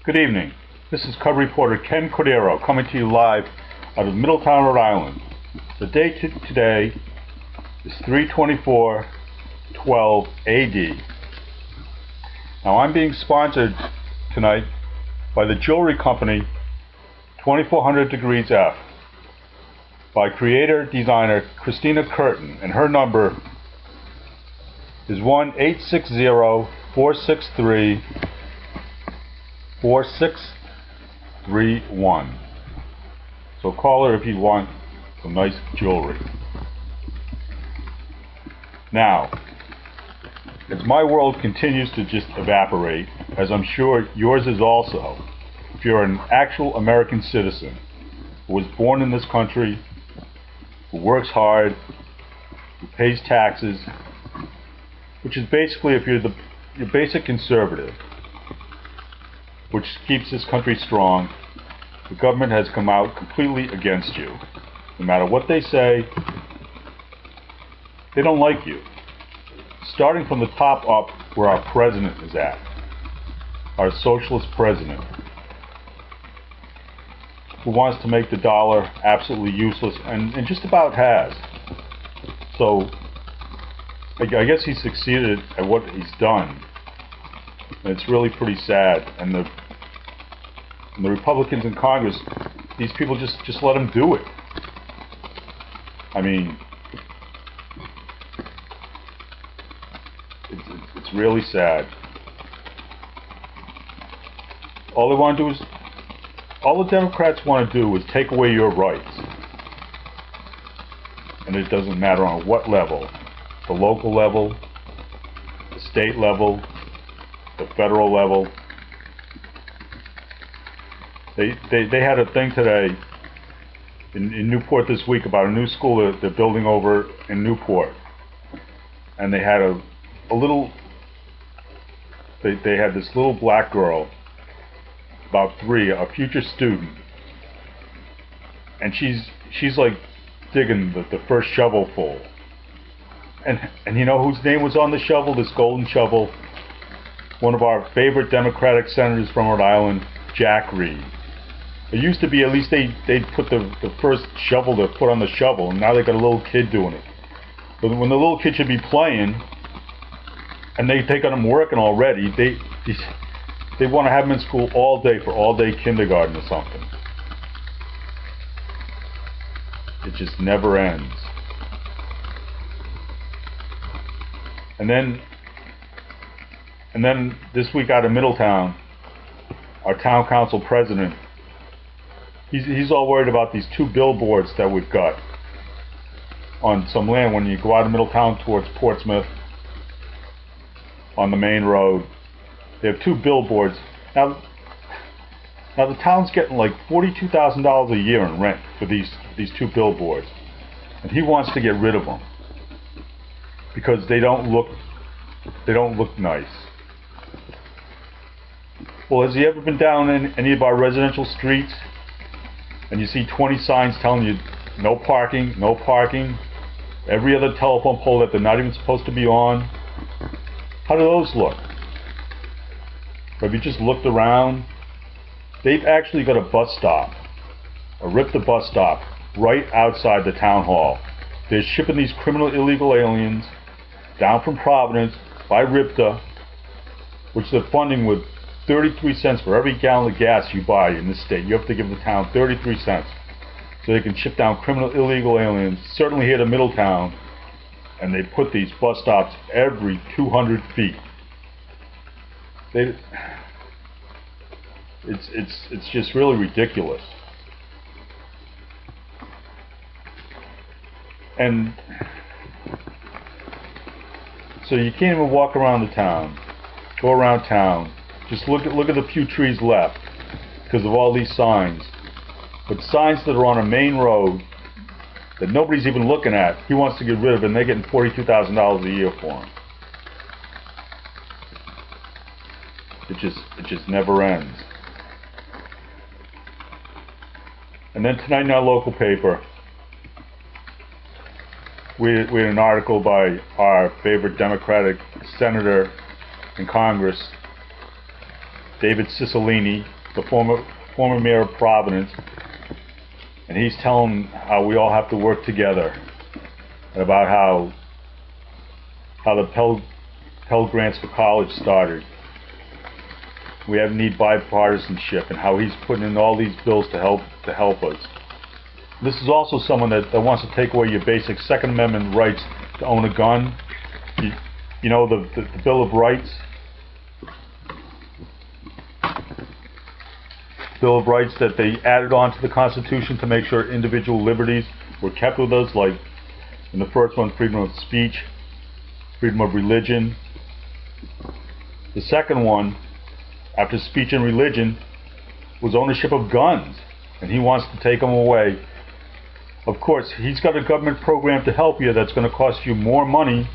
Good evening. This is Cub reporter Ken Cordero coming to you live out of Middletown, Rhode Island. The date today is 3/24/12 AD. Now I'm being sponsored tonight by the jewelry company 2400 Degrees F by creator designer Christina Curtin, and her number is 1-860-463-4631. So call her if you want some nice jewelry. Now, as my world continues to just evaporate, as I'm sure yours is also, if you're an actual American citizen who was born in this country, who works hard, who pays taxes, which is basically, if you're your basic conservative, which keeps this country strong, the government has come out completely against you. No matter what they say, they don't like you. Starting from the top up, where our president is at, our socialist president, who wants to make the dollar absolutely useless, and just about has. So I guess he succeeded at what he's done, and it's really pretty sad. And the Republicans in Congress, these people just let him do it. I mean, it's really sad. All the Democrats want to do is take away your rights, and it doesn't matter on what level. The local level, the state level, the federal level. They had a thing today in Newport this week about a new school that they're building over in Newport, and they had they had this little black girl, about 3, a future student, and she's like digging the first shovelful. And you know whose name was on the shovel, this golden shovel? One of our favorite Democratic senators from Rhode Island, Jack Reed. It used to be, at least they'd put the first shovel to put on the shovel, and now they got a little kid doing it. But when the little kid should be playing, and they got him working already, they want to have him in school all day for all-day kindergarten or something. It just never ends. And then this week out of Middletown, our town council president, he's all worried about these 2 billboards that we've got on some land when you go out of Middletown towards Portsmouth on the main road. They have 2 billboards. Now the town's getting like $42,000 a year in rent for these 2 billboards, and he wants to get rid of them because they don't look nice. Well, has he ever been down in any of our residential streets and you see 20 signs telling you no parking, no parking, every other telephone pole that they're not even supposed to be on? How do those look? Have you just looked around? They've actually got a bus stop, a Rip the Bus Stop, right outside the town hall. They're shipping these criminal illegal aliens down from Providence by RIPTA, which they're funding with 33 cents for every gallon of gas you buy in this state. You have to give the town 33 cents so they can ship down criminal illegal aliens, certainly here to Middletown, and they put these bus stops every 200 feet. It's just really ridiculous. And so you can't even walk around the town, go around town, just look at the few trees left because of all these signs. But signs that are on a main road that nobody's even looking at, he wants to get rid of, and they're getting $42,000 a year for them. It just never ends. And then tonight in our local paper, we had an article by our favorite Democratic senator in Congress, David Cicilline, the former mayor of Providence, and he's telling how we all have to work together, and about how the Pell Grants for college started. We need bipartisanship, and how he's putting in all these bills to help us. This is also someone that wants to take away your basic Second Amendment rights to own a gun. You know, the Bill of Rights. Bill of Rights that they added on to the Constitution to make sure individual liberties were kept with us, like in the first one, freedom of speech, freedom of religion. The second one, after speech and religion, was ownership of guns, and he wants to take them away. Of course, he's got a government program to help you that's going to cost you more money,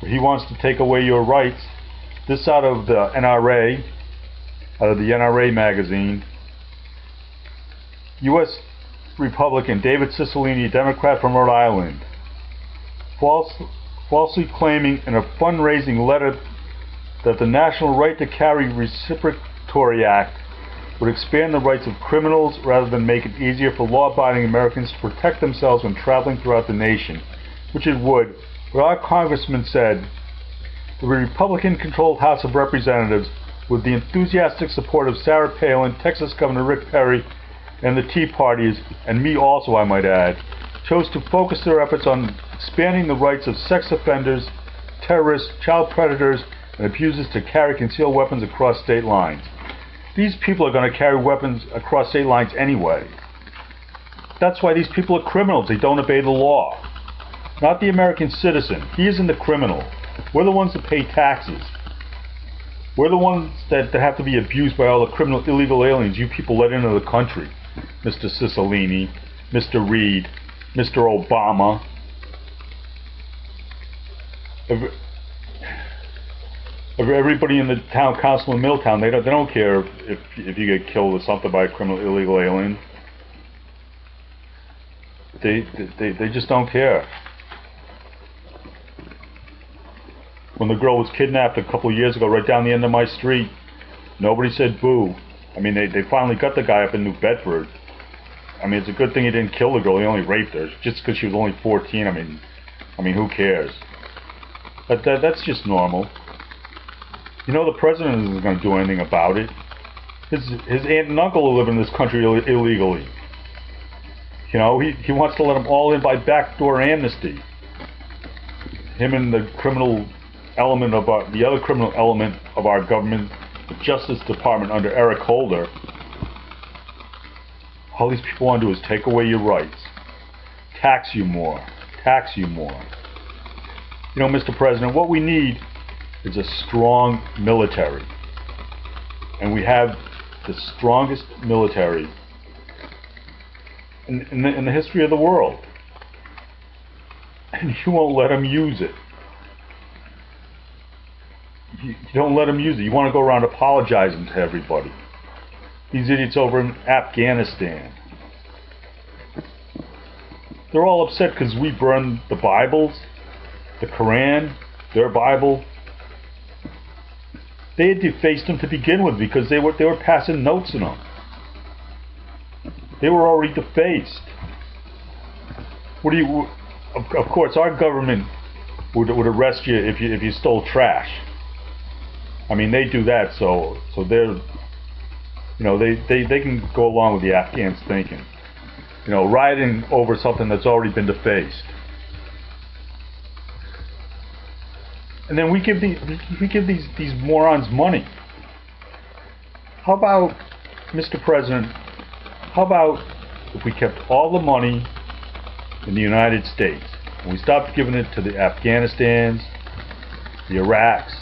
but he wants to take away your rights. This out of the NRA, out of the NRA magazine. U.S. Republican David Cicilline, a Democrat from Rhode Island, falsely claiming in a fundraising letter that the National Right to Carry Reciprocatory Act would expand the rights of criminals rather than make it easier for law-abiding Americans to protect themselves when traveling throughout the nation, which it would. But our congressman said the Republican-controlled House of Representatives, with the enthusiastic support of Sarah Palin, Texas Governor Rick Perry, and the Tea Parties, and me also I might add, chose to focus their efforts on expanding the rights of sex offenders, terrorists, child predators, and abusers to carry concealed weapons across state lines. These people are going to carry weapons across state lines anyway. That's why these people are criminals. They don't obey the law. Not the American citizen. He isn't the criminal. We're the ones that pay taxes. We're the ones that have to be abused by all the criminal illegal aliens you people let into the country. Mr. Cicilline, Mr. Reid, Mr. Obama. Everybody in the town council in Milltown, they don't care if you get killed or something by a criminal illegal alien. They just don't care. When the girl was kidnapped a couple of years ago right down the end of my street, nobody said boo. I mean, they finally got the guy up in New Bedford. I mean, it's a good thing he didn't kill the girl. He only raped her just because she was only 14. I mean, who cares? But that's just normal. You know, the president isn't going to do anything about it. His aunt and uncle live in this country illegally. You know, he wants to let them all in by backdoor amnesty. Him and the criminal element of the other criminal element of our government, the Justice Department under Eric Holder. All these people want to do is take away your rights, tax you more, tax you more. You know, Mr. President, what we need is a strong military, and we have the strongest military in the history of the world, and you won't let them use it. You don't let them use it. You want to go around apologizing to everybody. These idiots over in Afghanistan, they're all upset because we burned the Bibles, the Quran, their Bible. They had defaced them to begin with because they were passing notes in them. They were already defaced. Of course, our government would arrest you if you stole trash. I mean, they do that, so they're, you know, they can go along with the Afghans thinking. You know, rioting over something that's already been defaced. And then we give these morons money. How about, Mr. President, how about if we kept all the money in the United States and we stopped giving it to the Afghanistans, the Iraqs,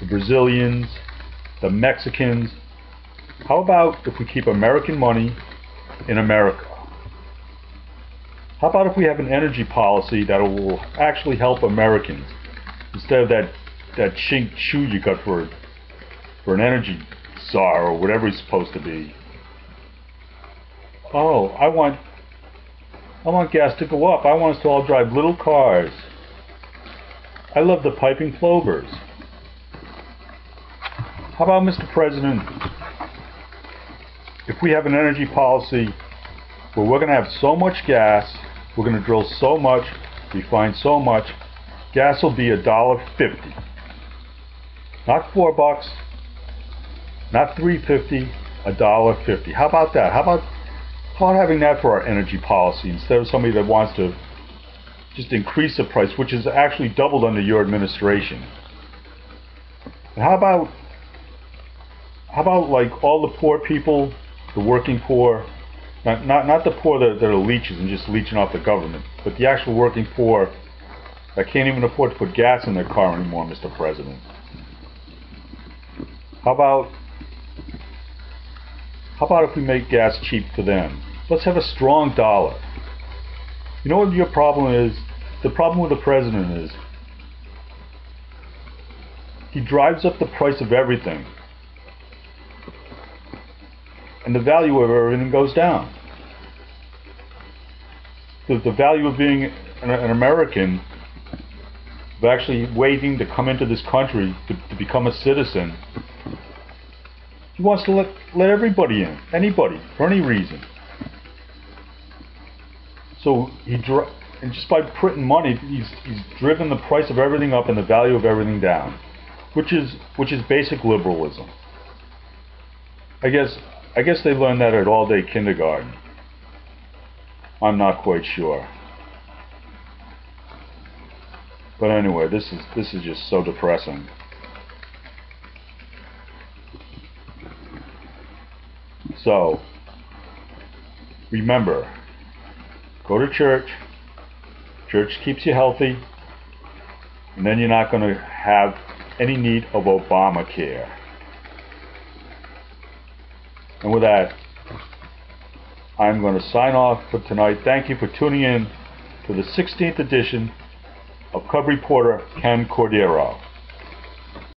the Brazilians, the Mexicans? How about if we keep American money in America? How about if we have an energy policy that will actually help Americans instead of that chink shoe you got for an energy czar or whatever he's supposed to be? Oh, I want gas to go up. I want us to all drive little cars. I love the piping Plovers. How about, Mr. President, if we have an energy policy where we're going to have so much gas, we're going to drill so much, refine so much, gas will be $1.50. Not $4, not $3.50, $1.50. How about that? How about having that for our energy policy instead of somebody that wants to just increase the price, which is actually doubled under your administration? And how about like all the poor people, the working poor, not the poor that are leeches and just leeching off the government, but the actual working poor that can't even afford to put gas in their car anymore, Mr. President? How about if we make gas cheap for them? Let's have a strong dollar. You know what your problem is? The problem with the president is he drives up the price of everything, and the value of everything goes down. The value of being an American, of actually waiting to come into this country to become a citizen, he wants to let everybody in, anybody, for any reason. So and just by printing money, he's driven the price of everything up and the value of everything down, which is basic liberalism. I guess they learned that at all-day kindergarten. I'm not quite sure. But anyway, this is just so depressing. So, remember, go to church. Church keeps you healthy, and then you're not going to have any need of Obamacare. And with that, I'm going to sign off for tonight. Thank you for tuning in to the 16th edition of Cub Reporter Ken Cordero.